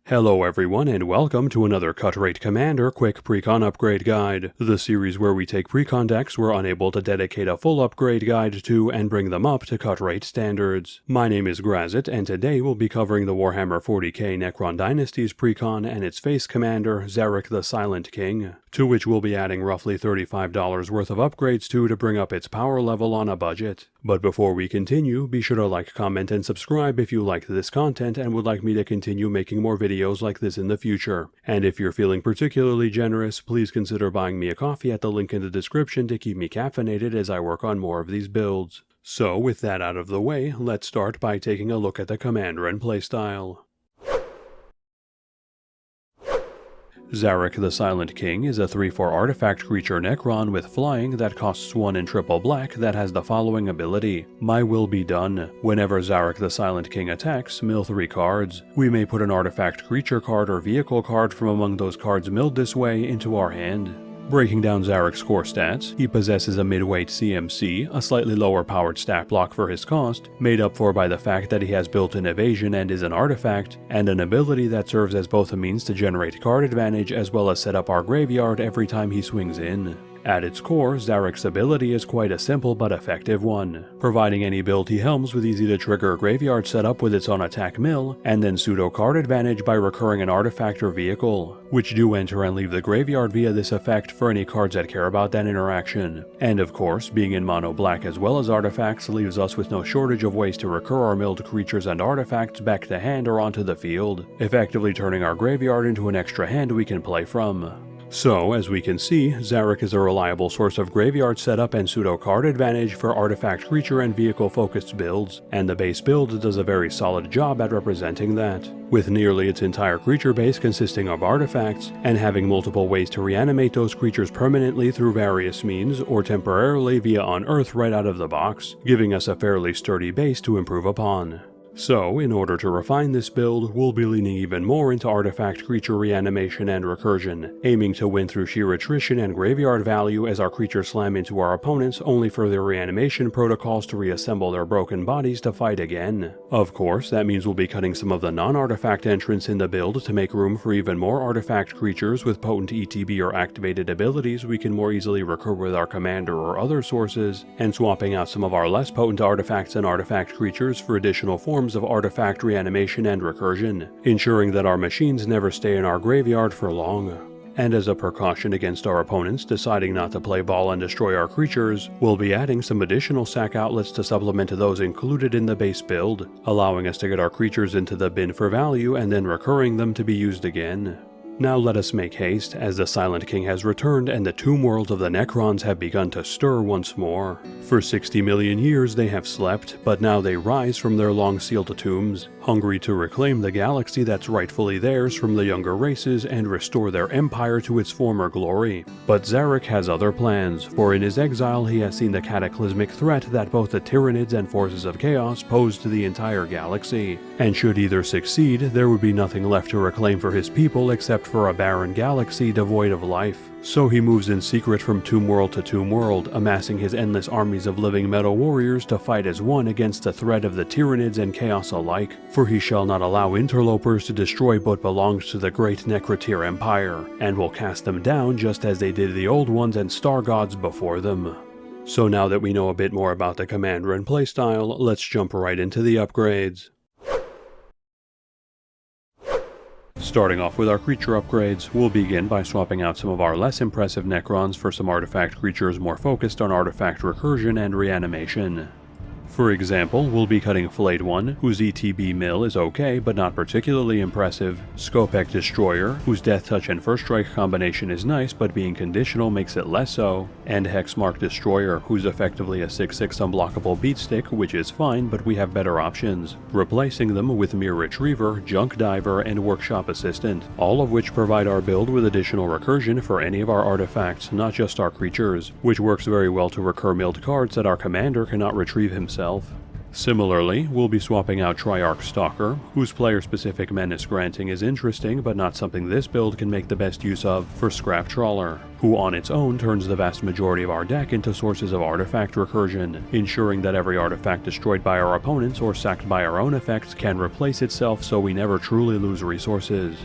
Hello everyone and welcome to another Cut Rate Commander Quick Precon Upgrade Guide, the series where we take Precon decks we're unable to dedicate a full upgrade guide to and bring them up to cut rate standards. My name is Grazzet and today we'll be covering the Warhammer 40k Necron Dynasties Precon and its face commander, Szarekh the Silent King, to which we'll be adding roughly $35 worth of upgrades to bring up its power level on a budget. But before we continue, be sure to like, comment, and subscribe if you like this content and would like me to continue making more videos like this in the future. And if you're feeling particularly generous, please consider buying me a coffee at the link in the description to keep me caffeinated as I work on more of these builds. So with that out of the way, let's start by taking a look at the commander and playstyle. Szarekh the Silent King is a 3/4 artifact creature Necron with flying that costs 1 in triple black that has the following ability: My Will Be Done. Whenever Szarekh the Silent King attacks, mill 3 cards. We may put an artifact creature card or vehicle card from among those cards milled this way into our hand. Breaking down Szarekh's core stats, he possesses a mid-weight CMC, a slightly lower powered stat block for his cost, made up for by the fact that he has built-in evasion and is an artifact, and an ability that serves as both a means to generate card advantage as well as set up our graveyard every time he swings in. At its core, Szarekh's ability is quite a simple but effective one, providing any build he helms with easy-to-trigger graveyard setup with its on-attack mill, and then pseudo-card advantage by recurring an artifact or vehicle, which do enter and leave the graveyard via this effect for any cards that care about that interaction. And of course, being in mono black as well as artifacts leaves us with no shortage of ways to recur our milled creatures and artifacts back to hand or onto the field, effectively turning our graveyard into an extra hand we can play from. So, as we can see, Szarekh is a reliable source of graveyard setup and pseudo-card advantage for artifact creature and vehicle-focused builds, and the base build does a very solid job at representing that, with nearly its entire creature base consisting of artifacts, and having multiple ways to reanimate those creatures permanently through various means, or temporarily via Unearth right out of the box, giving us a fairly sturdy base to improve upon. So, in order to refine this build, we'll be leaning even more into artifact creature reanimation and recursion, aiming to win through sheer attrition and graveyard value as our creatures slam into our opponents only for their reanimation protocols to reassemble their broken bodies to fight again. Of course, that means we'll be cutting some of the non-artifact entrants in the build to make room for even more artifact creatures with potent ETB or activated abilities we can more easily recur with our commander or other sources, and swapping out some of our less potent artifacts and artifact creatures for additional forms of artifact reanimation and recursion, ensuring that our machines never stay in our graveyard for long. And as a precaution against our opponents deciding not to play ball and destroy our creatures, we'll be adding some additional sack outlets to supplement those included in the base build, allowing us to get our creatures into the bin for value and then recurring them to be used again. Now let us make haste, as the Silent King has returned and the tomb worlds of the Necrons have begun to stir once more. For 60 million years they have slept, but now they rise from their long-sealed tombs, hungry to reclaim the galaxy that's rightfully theirs from the younger races and restore their empire to its former glory. But Szarekh has other plans, for in his exile he has seen the cataclysmic threat that both the Tyranids and forces of chaos pose to the entire galaxy, and should either succeed, there would be nothing left to reclaim for his people except for a barren galaxy devoid of life. So he moves in secret from tomb world to tomb world, amassing his endless armies of living metal warriors to fight as one against the threat of the Tyranids and chaos alike, for he shall not allow interlopers to destroy what belongs to the great Necrontyr Empire, and will cast them down just as they did the old ones and star gods before them. So now that we know a bit more about the commander and playstyle, let's jump right into the upgrades. Starting off with our creature upgrades, we'll begin by swapping out some of our less impressive Necrons for some artifact creatures more focused on artifact recursion and reanimation. For example, we'll be cutting Flayed One, whose ETB mill is okay but not particularly impressive, Szarekh Destroyer, whose Death Touch and First Strike combination is nice but being conditional makes it less so, and Hexmark Destroyer, who's effectively a 6/6 unblockable beatstick, which is fine but we have better options, replacing them with Mere Retriever, Junk Diver, and Workshop Assistant, all of which provide our build with additional recursion for any of our artifacts, not just our creatures, which works very well to recur milled cards that our commander cannot retrieve himself. Similarly, we'll be swapping out Triarch Stalker, whose player-specific menace granting is interesting but not something this build can make the best use of, for Scrap Trawler, who on its own turns the vast majority of our deck into sources of artifact recursion, ensuring that every artifact destroyed by our opponents or sacked by our own effects can replace itself so we never truly lose resources.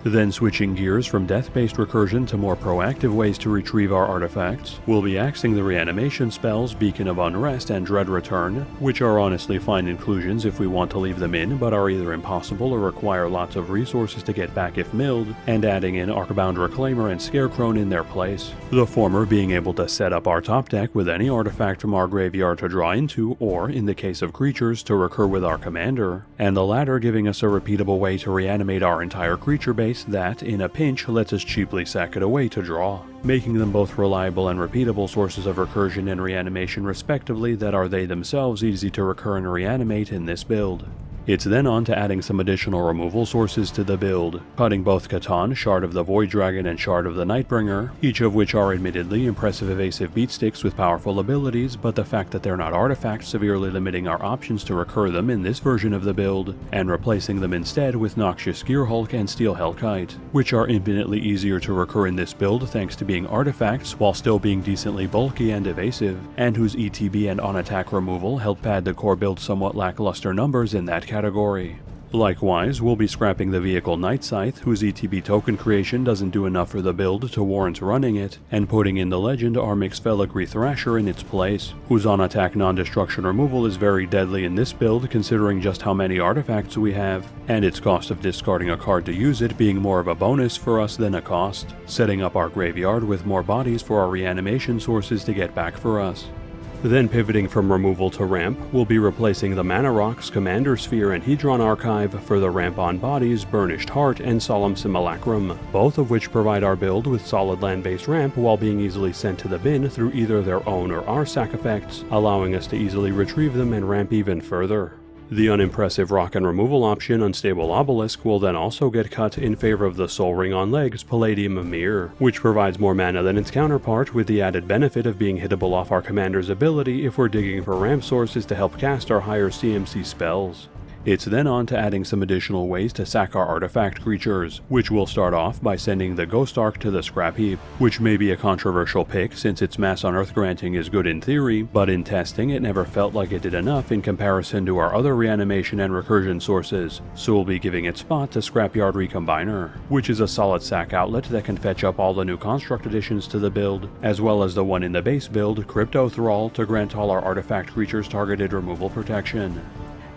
Then switching gears from death-based recursion to more proactive ways to retrieve our artifacts, we'll be axing the reanimation spells Beacon of Unrest and Dread Return, which are honestly fine inclusions if we want to leave them in, but are either impossible or require lots of resources to get back if milled, and adding in Arcbound Reclaimer and Scarecrow in their place. The former being able to set up our top deck with any artifact from our graveyard to draw into, or, in the case of creatures, to recur with our commander, and the latter giving us a repeatable way to reanimate our entire creature base that, in a pinch, lets us cheaply sack it away to draw, making them both reliable and repeatable sources of recursion and reanimation respectively that are they themselves easy to recur and reanimate in this build. It's then on to adding some additional removal sources to the build, cutting both Catan, Shard of the Void Dragon, and Shard of the Nightbringer, each of which are admittedly impressive evasive beatsticks with powerful abilities, but the fact that they're not artifacts severely limiting our options to recur them in this version of the build, and replacing them instead with Noxious Gearhulk and Steel Hellkite, which are infinitely easier to recur in this build thanks to being artifacts while still being decently bulky and evasive, and whose ETB and on-attack removal help pad the core build's somewhat lackluster numbers in that category. Likewise, we'll be scrapping the vehicle Night Scythe, whose ETB token creation doesn't do enough for the build to warrant running it, and putting in the legend Armix Filigree Thrasher in its place, whose on-attack non-destruction removal is very deadly in this build considering just how many artifacts we have, and its cost of discarding a card to use it being more of a bonus for us than a cost, setting up our graveyard with more bodies for our reanimation sources to get back for us. Then pivoting from removal to ramp, we'll be replacing the Mana Rocks, Commander Sphere, and Hedron Archive for the ramp-on bodies Burnished Heart and Solemn Simulacrum, both of which provide our build with solid land-based ramp while being easily sent to the bin through either their own or our sack effects, allowing us to easily retrieve them and ramp even further. The unimpressive rock and removal option Unstable Obelisk will then also get cut in favor of the Soul Ring on Legs Palladium Mirror, which provides more mana than its counterpart with the added benefit of being hittable off our commander's ability if we're digging for ramp sources to help cast our higher CMC spells. It's then on to adding some additional ways to sack our artifact creatures, which will start off by sending the Ghost Ark to the scrap heap, which may be a controversial pick since its mass unearth granting is good in theory, but in testing it never felt like it did enough in comparison to our other reanimation and recursion sources, so we'll be giving its spot to Scrapyard Recombiner, which is a solid sack outlet that can fetch up all the new construct additions to the build, as well as the one in the base build, Crypto Thrall, to grant all our artifact creatures targeted removal protection.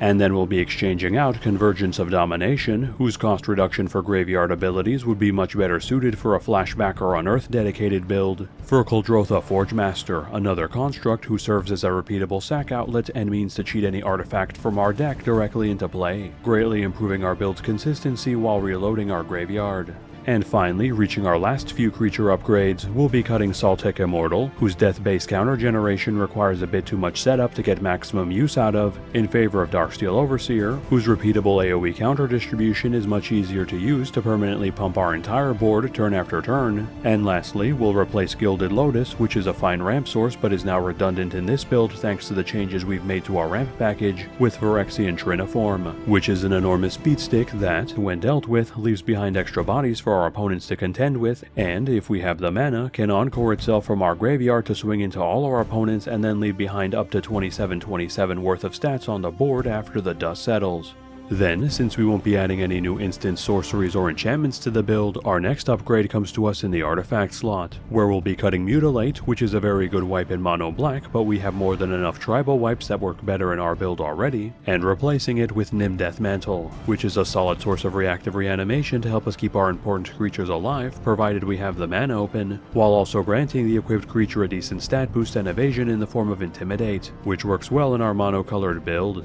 And then we'll be exchanging out Convergence of Domination, whose cost reduction for graveyard abilities would be much better suited for a flashback or unearth dedicated build, for Kuldrotha Forgemaster, another construct who serves as a repeatable sack outlet and means to cheat any artifact from our deck directly into play, greatly improving our build's consistency while reloading our graveyard. And finally, reaching our last few creature upgrades, we'll be cutting Saltek Immortal, whose death-based counter generation requires a bit too much setup to get maximum use out of, in favor of Darksteel Overseer, whose repeatable AoE counter distribution is much easier to use to permanently pump our entire board turn after turn. And lastly, we'll replace Gilded Lotus, which is a fine ramp source but is now redundant in this build thanks to the changes we've made to our ramp package, with Phyrexian Triniform, which is an enormous beatstick that, when dealt with, leaves behind extra bodies for our opponents to contend with, and, if we have the mana, can encore itself from our graveyard to swing into all our opponents and then leave behind up to 27/27 worth of stats on the board after the dust settles. Then, since we won't be adding any new instant sorceries or enchantments to the build, our next upgrade comes to us in the artifact slot, where we'll be cutting Mutilate, which is a very good wipe in mono black, but we have more than enough tribal wipes that work better in our build already, and replacing it with Nim Deathmantle, which is a solid source of reactive reanimation to help us keep our important creatures alive, provided we have the mana open, while also granting the equipped creature a decent stat boost and evasion in the form of Intimidate, which works well in our mono-colored build.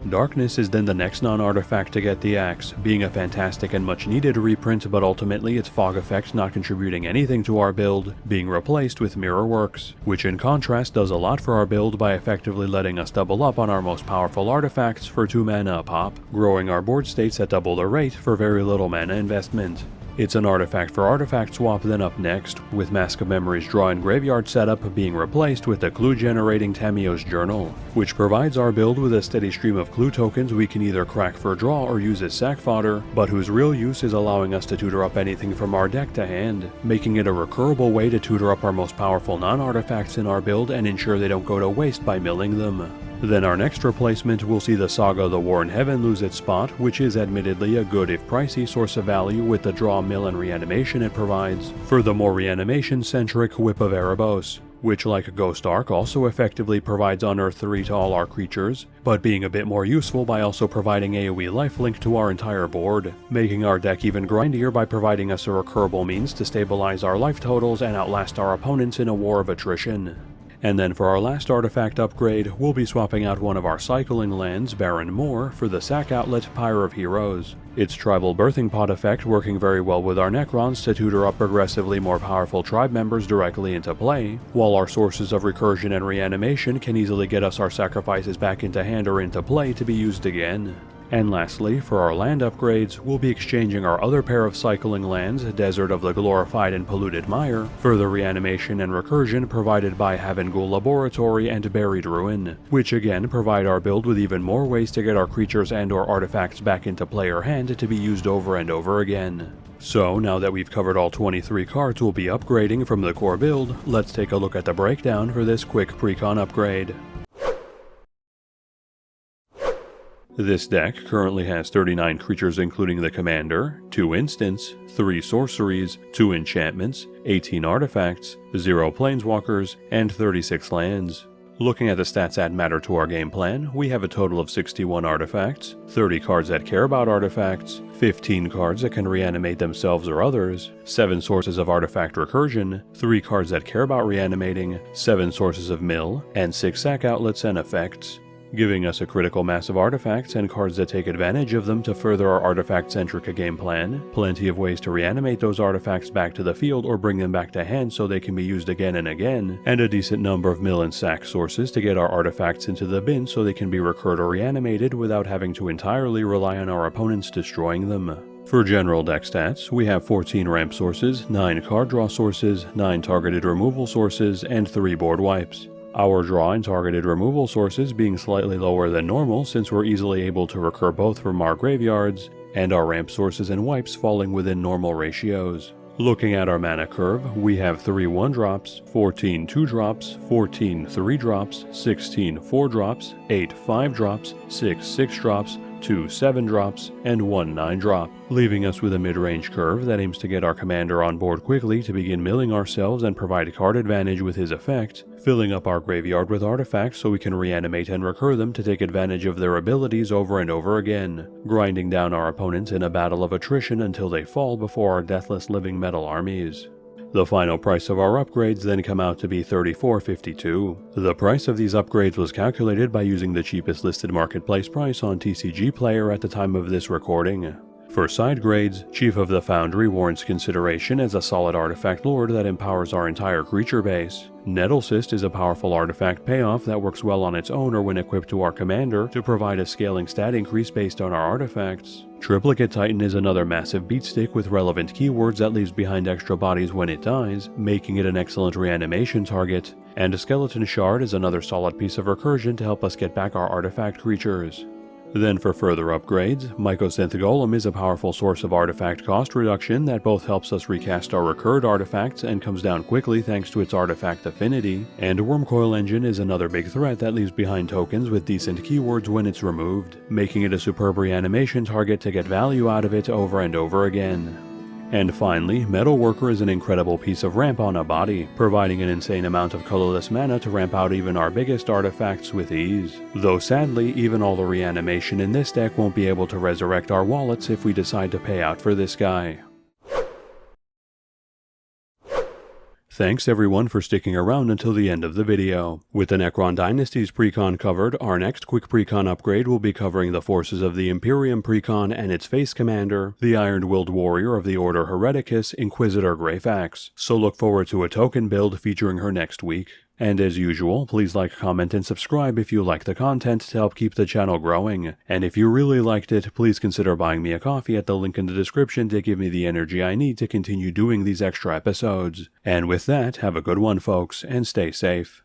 Darkness is then the next non-artifact to get the axe, being a fantastic and much needed reprint, but ultimately its fog effect not contributing anything to our build, being replaced with Mirrorworks, which in contrast does a lot for our build by effectively letting us double up on our most powerful artifacts for 2 mana a pop, growing our board states at double the rate for very little mana investment. It's an artifact for artifact swap. Then up next, with Mask of Memory's draw and graveyard setup being replaced with the clue-generating Tamiyo's Journal, which provides our build with a steady stream of clue tokens we can either crack for draw or use as sack fodder, but whose real use is allowing us to tutor up anything from our deck to hand, making it a recurable way to tutor up our most powerful non-artifacts in our build and ensure they don't go to waste by milling them. Then our next replacement will see the Saga the War in Heaven lose its spot, which is admittedly a good if pricey source of value with the draw, mill, and reanimation it provides, for the more reanimation-centric Whip of Erebos, which like Ghost Ark also effectively provides Unearth 3 to all our creatures, but being a bit more useful by also providing AoE lifelink to our entire board, making our deck even grindier by providing us a recurable means to stabilize our life totals and outlast our opponents in a war of attrition. And then for our last artifact upgrade, we'll be swapping out one of our cycling lands, Baron Moor, for the sack outlet Pyre of Heroes. Its tribal birthing pod effect working very well with our Necrons to tutor up progressively more powerful tribe members directly into play, while our sources of recursion and reanimation can easily get us our sacrifices back into hand or into play to be used again. And lastly, for our land upgrades, we'll be exchanging our other pair of cycling lands, Desert of the Glorified and Polluted Mire, for the reanimation and recursion provided by Havengul Laboratory and Buried Ruin, which again provide our build with even more ways to get our creatures and or artifacts back into player hand to be used over and over again. So now that we've covered all 23 cards we'll be upgrading from the core build, let's take a look at the breakdown for this quick Precon upgrade. This deck currently has 39 creatures including the commander, 2 instants, 3 sorceries, 2 enchantments, 18 artifacts, 0 planeswalkers, and 36 lands. Looking at the stats that matter to our game plan, we have a total of 61 artifacts, 30 cards that care about artifacts, 15 cards that can reanimate themselves or others, 7 sources of artifact recursion, 3 cards that care about reanimating, 7 sources of mill, and 6 sack outlets and effects, giving us a critical mass of artifacts and cards that take advantage of them to further our artifact-centric game plan, plenty of ways to reanimate those artifacts back to the field or bring them back to hand so they can be used again and again, and a decent number of mill and sack sources to get our artifacts into the bin so they can be recurred or reanimated without having to entirely rely on our opponents destroying them. For general deck stats, we have 14 ramp sources, 9 card draw sources, 9 targeted removal sources, and 3 board wipes. Our draw and targeted removal sources being slightly lower than normal since we're easily able to recur both from our graveyards, and our ramp sources and wipes falling within normal ratios. Looking at our mana curve, we have 3 1-drops, 14 2-drops, 14 3-drops, 16 4-drops, 8 5-drops, 6 6-drops, 2 7-drops, and 1 9-drop, leaving us with a mid-range curve that aims to get our commander on board quickly to begin milling ourselves and provide card advantage with his effect, filling up our graveyard with artifacts so we can reanimate and recur them to take advantage of their abilities over and over again, grinding down our opponents in a battle of attrition until they fall before our deathless living metal armies. The final price of our upgrades then come out to be $34.52. The price of these upgrades was calculated by using the cheapest listed marketplace price on TCG Player at the time of this recording. For side grades, Chief of the Foundry warrants consideration as a solid artifact lord that empowers our entire creature base. Nettlecyst is a powerful artifact payoff that works well on its own or when equipped to our commander to provide a scaling stat increase based on our artifacts. Triplicate Titan is another massive beatstick with relevant keywords that leaves behind extra bodies when it dies, making it an excellent reanimation target. And a Skeleton Shard is another solid piece of recursion to help us get back our artifact creatures. Then for further upgrades, Mycosynth Golem is a powerful source of artifact cost reduction that both helps us recast our recurred artifacts and comes down quickly thanks to its artifact affinity, and Wormcoil Engine is another big threat that leaves behind tokens with decent keywords when it's removed, making it a superb reanimation target to get value out of it over and over again. And finally, Metalworker is an incredible piece of ramp on a body, providing an insane amount of colorless mana to ramp out even our biggest artifacts with ease. Though sadly, even all the reanimation in this deck won't be able to resurrect our wallets if we decide to pay out for this guy. Thanks everyone for sticking around until the end of the video. With the Necron Dynasties Precon covered, our next quick Precon upgrade will be covering the forces of the Imperium Precon and its face commander, the Iron-Willed Warrior of the Order Hereticus, Inquisitor Greyfax, so look forward to a token build featuring her next week. And as usual, please like, comment, and subscribe if you like the content to help keep the channel growing. And if you really liked it, please consider buying me a coffee at the link in the description to give me the energy I need to continue doing these extra episodes. And with that, have a good one folks, and stay safe.